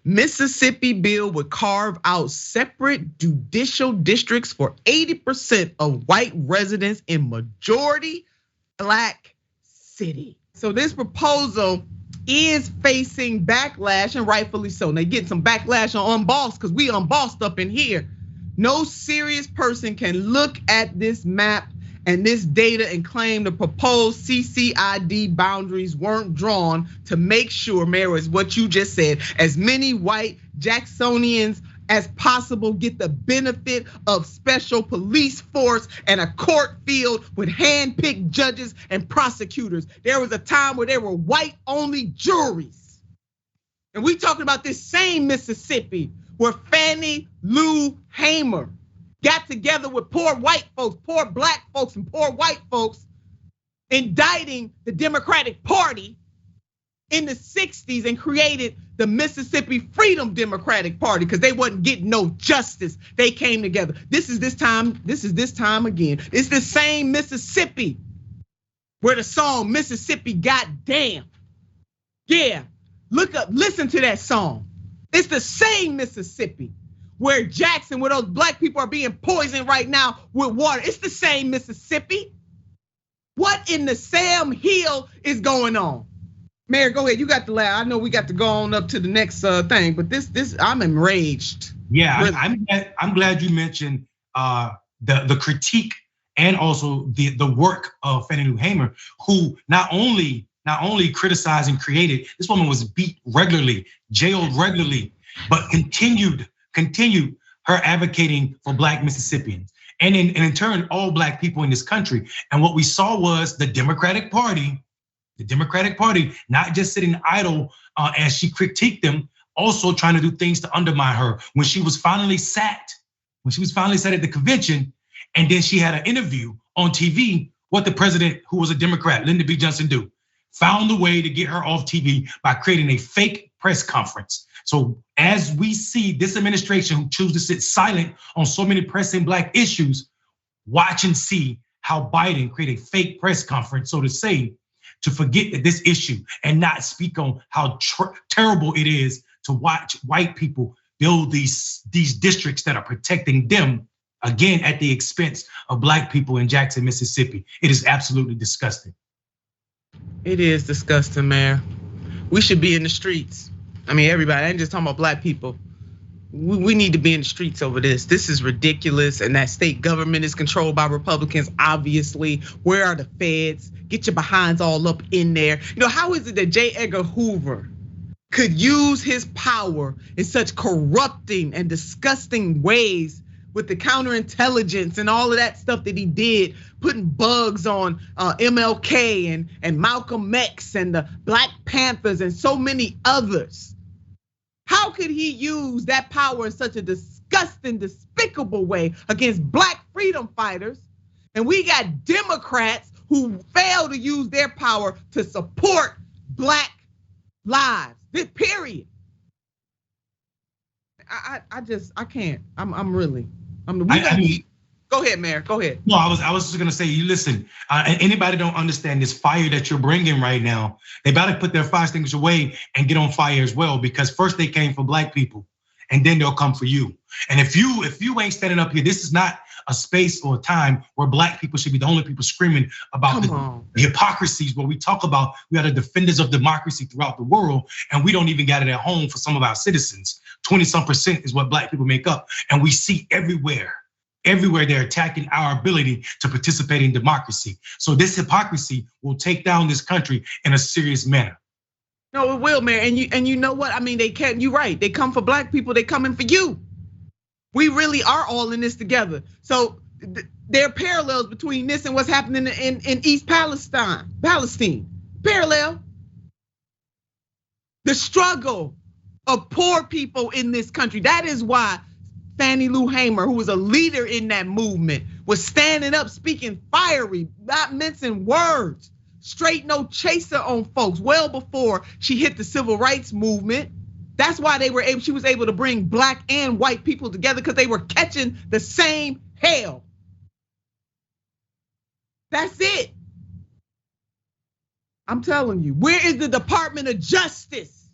Mississippi bill would carve out separate judicial districts for 80% of white residents in majority Black city. So this proposal is facing backlash, and rightfully so. And they get some backlash on Unbossed because we unbossed up in here. No serious person can look at this map and this data and claim the proposed CCID boundaries weren't drawn to make sure, Mayor, is what you just said, as many white Jacksonians as possible get the benefit of special police force and a court field with hand-picked judges and prosecutors. There was a time where there were white-only juries. And we talking about this same Mississippi where Fannie Lou Hamer got together with poor white folks, poor Black folks, and poor white folks, indicting the Democratic Party in the 60s and created the Mississippi Freedom Democratic Party because they wasn't getting no justice. They came together. This is this time again. It's the same Mississippi where the song Mississippi Goddamn. Yeah, look up, listen to that song. It's the same Mississippi where Jackson, where those Black people are being poisoned right now with water. It's the same Mississippi. What in the Sam Hill is going on? Mayor, go ahead. You got the last. I know we got to go on up to the next thing, but this I'm enraged. Yeah, really. I'm glad you mentioned the critique and also the work of Fannie Lou Hamer, who not only criticized and created. This woman was beat regularly, jailed regularly, but continued her advocating for Black Mississippians, and in turn all Black people in this country. And what we saw was the Democratic Party. The Democratic Party not just sitting idle as she critiqued them, also trying to do things to undermine her. When she was finally sat at the convention, and then she had an interview on TV, what the president, who was a Democrat, Lyndon B. Johnson, do? Found a way to get her off TV by creating a fake press conference. So as we see this administration who choose to sit silent on so many pressing Black issues, watch and see how Biden create a fake press conference, so to say, to forget that this issue and not speak on how terrible it is to watch white people build these districts that are protecting them, again, at the expense of Black people in Jackson, Mississippi. It is absolutely disgusting. It is disgusting, Mayor. We should be in the streets. I mean, everybody, I ain't just talking about Black people. We need to be in the streets over this. This is ridiculous, and that state government is controlled by Republicans, obviously. Where are the feds? Get your behinds all up in there. You know, how is it that J. Edgar Hoover could use his power in such corrupting and disgusting ways with the counterintelligence and all of that stuff that he did, putting bugs on MLK and Malcolm X and the Black Panthers and so many others? How could he use that power in such a disgusting, despicable way against Black freedom fighters? And we got Democrats who fail to use their power to support Black lives. This period. I can't. Go ahead, Mayor. Go ahead. No, I was just gonna say, you listen. Anybody don't understand this fire that you're bringing right now? They better put their fire extinguisher away and get on fire as well, because first they came for Black people, and then they'll come for you. And if you ain't standing up here, this is not a space or a time where Black people should be the only people screaming about the hypocrisies. Where we talk about we are the defenders of democracy throughout the world, and we don't even get it at home for some of our citizens. 20-some% is what Black people make up, and we see everywhere they're attacking our ability to participate in democracy. So this hypocrisy will take down this country in a serious manner. No, it will, Mayor. And you know what? I mean, they can't. You're right. They come for Black people. They coming for you. We really are all in this together. So there are parallels between this and what's happening in East Palestine. Parallel. The struggle of poor people in this country. That is why Fannie Lou Hamer, who was a leader in that movement, was standing up, speaking fiery, not mincing words, straight no chaser on folks well before she hit the civil rights movement. That's why she was able to bring Black and white people together, because they were catching the same hell. That's it. I'm telling you, where is the Department of Justice?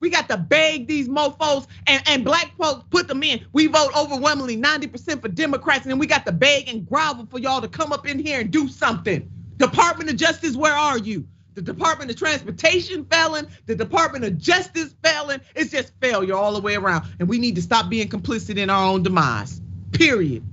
We got to beg these mofos and black folks put them in. We vote overwhelmingly 90% for Democrats, and then we got to beg and grovel for y'all to come up in here and do something. Department of Justice, where are you? The Department of Transportation failing, the Department of Justice failing. It's just failure all the way around. And we need to stop being complicit in our own demise. Period.